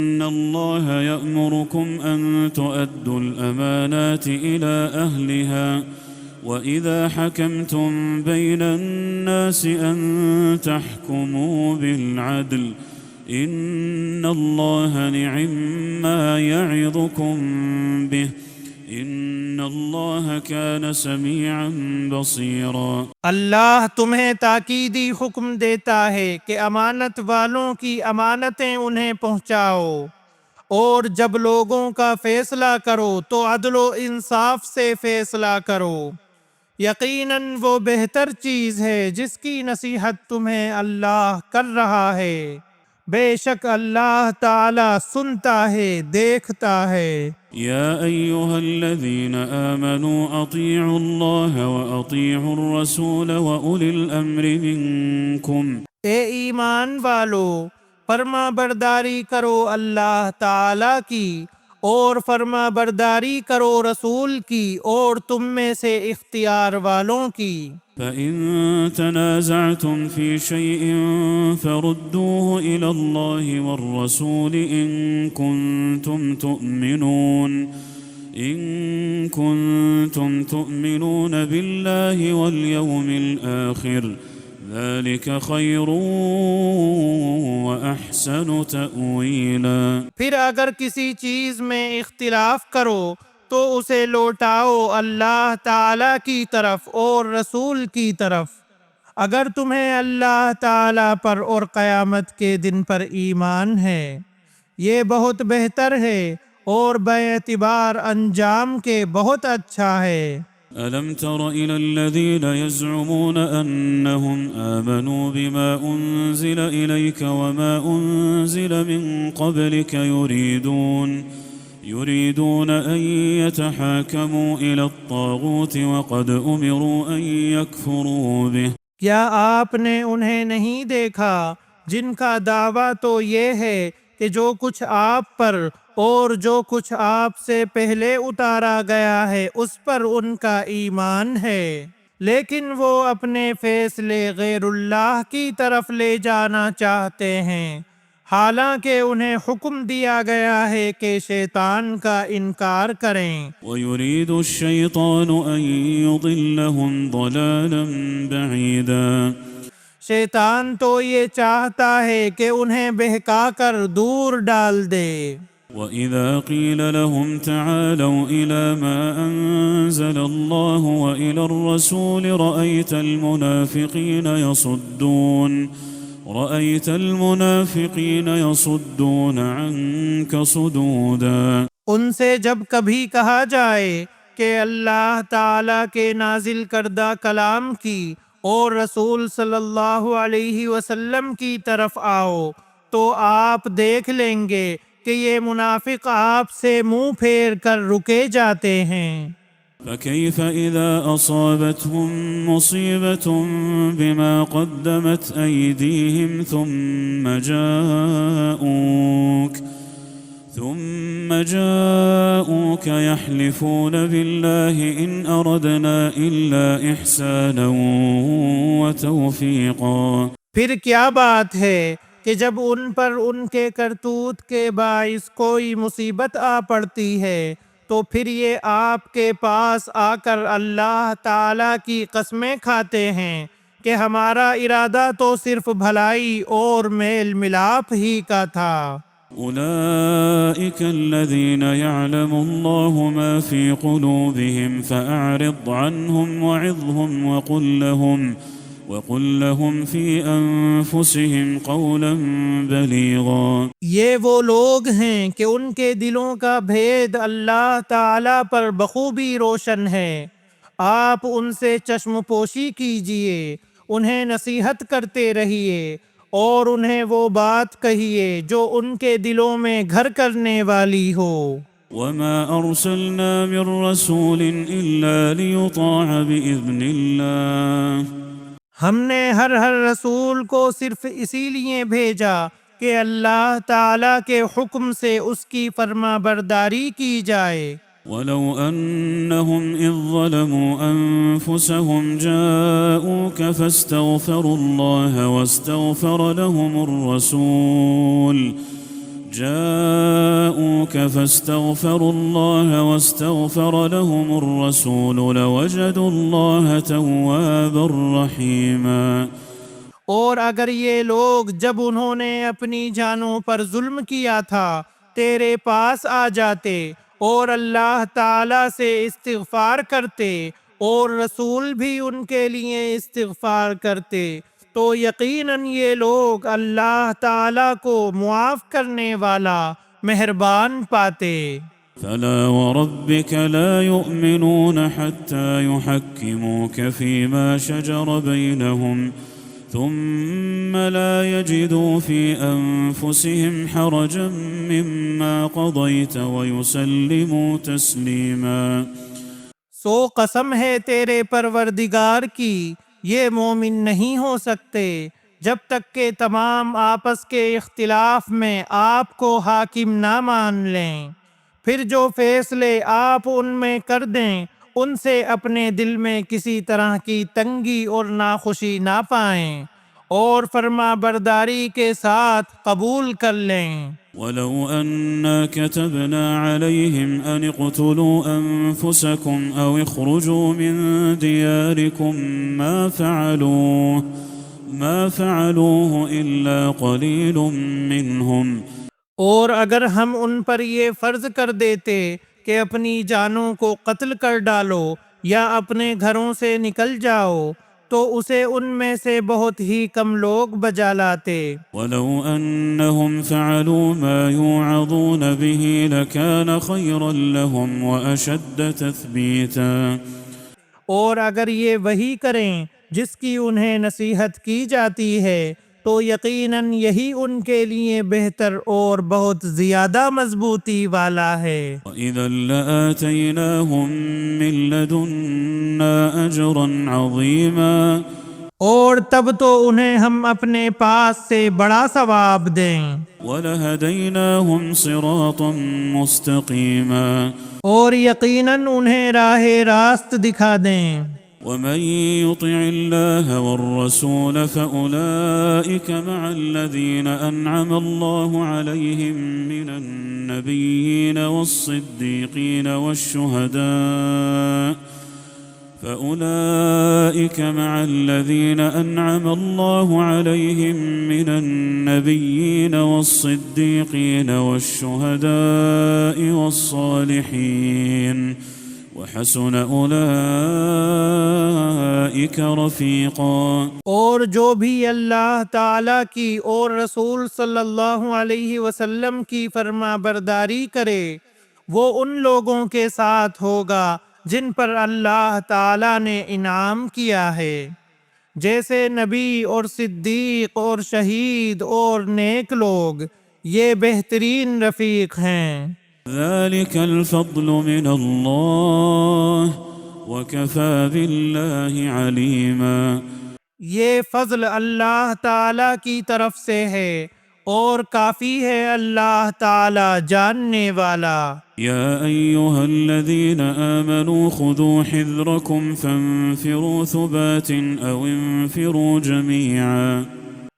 إن الله يأمركم أن تؤدوا الأمانات إلى أهلها وإذا حكمتم بين الناس أن تحكموا بالعدل إن الله نعم ما يعظكم به إن الله كان سميعا بصيرا۔ اللہ تمہیں تاکیدی حکم دیتا ہے کہ امانت والوں کی امانتیں انہیں پہنچاؤ، اور جب لوگوں کا فیصلہ کرو تو عدل و انصاف سے فیصلہ کرو، یقیناً وہ بہتر چیز ہے جس کی نصیحت تمہیں اللہ کر رہا ہے، بے شک اللہ تعالی سنتا ہے، دیکھتا ہے۔ يا أيها الذين آمنوا أطيعوا الله وأطيعوا الرسول وأولي الأمر منكم۔ اے ایمان والو، فرما برداری کرو اللہ تعالی کی، اور فرما برداری کرو رسول کی، اور تم میں سے اختیار والوں کی۔ فإن تنازعتم في شيء فردوه إلى الله والرسول إن كنتم تؤمنون بالله واليوم الآخر ذلك خير وأحسن تأويلا۔ پھر اگر کسی چیز میں اختلاف کرو تو اسے لوٹاؤ اللہ تعالی کی طرف اور رسول کی طرف، اگر تمہیں اللہ تعالی پر اور قیامت کے دن پر ایمان ہے، یہ بہت بہتر ہے اور بے اعتبار انجام کے بہت اچھا ہے۔ ألم تر إلى الذين يزعمون أنهم آمنوا بما أنزل إليك وما أنزل من قبلك يريدون أن يتحاكموا إلى الطاغوت وقد أمروا أن يكفروا به۔ کیا آپ نے انہیں نہیں دیکھا جن کا دعویٰ تو یہ ہے کہ جو کچھ آپ پر اور جو کچھ آپ سے پہلے اتارا گیا ہے اس پر ان کا ایمان ہے، لیکن وہ اپنے فیصلے غیر اللہ کی طرف لے جانا چاہتے ہیں، حالانکہ انہیں حکم دیا گیا ہے کہ شیطان کا انکار کریں۔ وَيُرِيدُ الشَّيْطَانُ أَن يُضِلَّهُمْ ضَلَالًا بَعِيدًا۔ شیطان تو یہ چاہتا ہے کہ انہیں بہکا کر دور ڈال دے۔ وَإِذَا قِيلَ لَهُمْ تَعَالَوْا إِلَى مَا أَنزَلَ اللَّهُ وَإِلَى الرَّسُولِ رَأَيْتَ الْمُنَافِقِينَ يَصُدُّونَ عَنكَ صُدُودًا۔ ان سے جب کبھی کہا جائے کہ اللہ تعالیٰ کے نازل کردہ کلام کی اور رسول صلی اللہ علیہ وسلم کی طرف آؤ تو آپ دیکھ لیں گے کہ یہ منافق آپ سے منہ پھیر کر رکے جاتے ہیں۔ فكيف إذا أصابتهم مصيبة بما قدمت أيديهم ثم جاءوك يحلفون بالله إن أردنا إلا إحسانا وتوفيقا۔ پھر کیا بات ہے کہ جب ان پر ان کے کرتوت کے باعث کوئی مصیبت آ پڑتی ہے تو پھر یہ آپ کے پاس آ کر اللہ تعالیٰ کی قسمیں کھاتے ہیں کہ ہمارا ارادہ تو صرف بھلائی اور میل ملاپ ہی کا تھا۔ أولئك الذين يعلم الله ما في قلوبهم فأعرض عنهم وعظهم وقل لهم في أنفسهم قولا بليغا۔ یہ وہ لوگ ہیں کہ ان کے دلوں کا بھید اللہ تعالیٰ پر بخوبی روشن ہے، آپ ان سے چشم پوشی کیجئے، انہیں نصیحت کرتے رہیے اور انہیں وہ بات کہیے جو ان کے دلوں میں گھر کرنے والی ہو۔ وما أرسلنا من رسول إلا ليطاع بإذن الله۔ ہم نے ہر رسول کو صرف اسی لیے بھیجا کہ اللہ تعالیٰ کے حکم سے اس کی فرما برداری کی جائے۔ ولو أنهم إذ ظلموا أنفسهم جاءوك فاستغفروا الله واستغفر لهم الرسول جاءوك فاستغفروا الله واستغفر لهم الرسول لوجدوا الله توابا رحيما۔ اور اگر یہ لوگ جب انہوں نے اپنی جانوں پر ظلم کیا تھا تیرے پاس آ جاتے اور اللہ تعالی سے استغفار کرتے اور رسول بھی ان کے لیے استغفار کرتے تو یقیناً یہ لوگ اللہ تعالی کو معاف کرنے والا مہربان پاتے۔ فلا وربك لا يؤمنون حتى يحكموك فيما شجر بينهم ثم لا يجدوا في أنفسهم حرجا مما قضيت ويسلموا تسليما۔ سو قسم ہے تیرے پروردگار کی یہ مومن نہیں ہو سکتے جب تک کہ تمام آپس کے اختلاف میں آپ کو حاکم نہ مان لیں، پھر جو فیصلے آپ ان میں کر دیں ان سے اپنے دل میں کسی طرح کی تنگی اور ناخوشی نہ پائیں اور فرما برداری کے ساتھ قبول کر لیں۔ ولو أنا كتبنا عليهم أن اقتلوا أنفسكم أو اخرجوا من دياركم ما فعلوه إلا قليل منهم۔ اور اگر ہم ان پر یہ فرض کر دیتے کہ اپنی جانوں کو قتل کر ڈالو یا اپنے گھروں سے نکل جاؤ تو اسے ان میں سے بہت ہی کم لوگ بجا لاتے۔ ولو أنهم فعلوا ما يوعظون به لكان خيرا لهم وأشد تثبيتا۔ اور اگر یہ وہی کریں جس کی انہیں نصیحت کی جاتی ہے تو یقیناً یہی ان کے لیے بہتر اور بہت زیادہ مضبوطی والا ہے۔ وَإِذًا لَآتَيْنَاهُمْ مِن لَّدُنَّا أَجْرًا عَظِيمًا۔ اور تب تو انہیں ہم اپنے پاس سے بڑا ثواب دیں۔ وَلَهَدَيْنَاهُمْ صِرَاطًا مُّسْتَقِيمًا۔ اور یقیناً انہیں راہ راست دکھا دیں۔ ومن يطع الله والرسول فأولئك مع الذين أنعم الله عليهم من النبيين والصديقين والشهداء فأولئك مع الذين أنعم الله عليهم من النبيين والصديقين والشهداء والصالحين وحسن أولئك رفيقا۔ اور جو بھی اللہ تعالیٰ کی اور رسول صلی اللہ علیہ وسلم کی فرما برداری کرے وہ ان لوگوں کے ساتھ ہوگا جن پر اللہ تعالیٰ نے انعام کیا ہے، جیسے نبی اور صدیق اور شہید اور نیک لوگ، یہ بہترین رفیق ہیں۔ ذلك الفضل من الله وكفى بالله عليما۔ یہ فضل اللہ تعالیٰ کی طرف سے ہے اور کافی ہے اللہ تعالیٰ جاننے والا۔ يا أيها الذين آمنوا خذوا حذركم فانفروا ثبات أو انفروا جميعا۔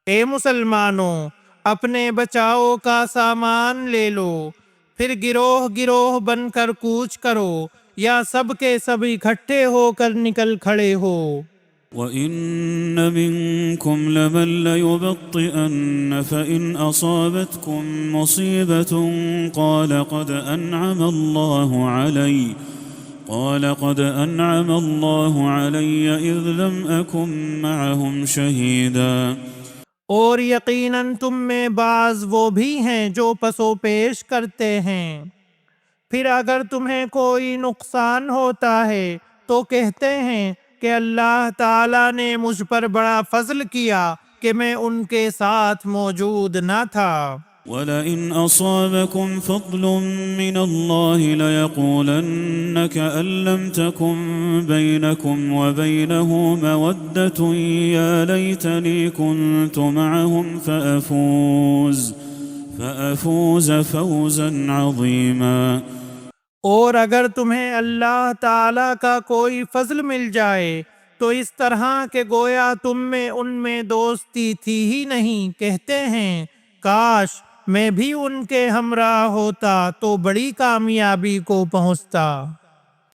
اے مسلمانوں، اپنے بچاؤ کا سامان لے لو، پھر گروہ گروہ بن کر کوچ کرو یا سب کے سب اکٹھے ہو کر نکل کھڑے ہو۔ وَإِنَّ مِنكُمْ لَمَن لَّيُبَطِّئَنَّ فَإِنْ أَصَابَتْكُم مُّصِيبَةٌ قَالَ قَدْ أَنْعَمَ اللَّهُ عَلَيَّ إِذْ لَمْ أَكُن مَّعَهُمْ شَهِيدًا۔ اور یقیناً تم میں بعض وہ بھی ہیں جو پسو پیش کرتے ہیں، پھر اگر تمہیں کوئی نقصان ہوتا ہے تو کہتے ہیں کہ اللہ تعالیٰ نے مجھ پر بڑا فضل کیا کہ میں ان کے ساتھ موجود نہ تھا۔ وَلَئِنْ أَصَابَكُمْ فَضْلٌ مِّنَ اللَّهِ لَيَقُولَنَّ كَأَن لَّمْ تَكُن بَيْنَكُمْ وَبَيْنَهُ مَوَدَّةٌ يَا لَيْتَنِي كُنتُ مَعَهُمْ فَأَفُوزَ فَوْزًا عَظِيمًا۔ اور اگر تمہیں اللہ تعالیٰ کا کوئی فضل مل جائے تو اس طرح کہ گویا تم میں ان میں دوستی تھی ہی نہیں، کہتے ہیں کاش میں بھی ان کے ہمراہ ہوتا تو بڑی کامیابی کو پہنچتا۔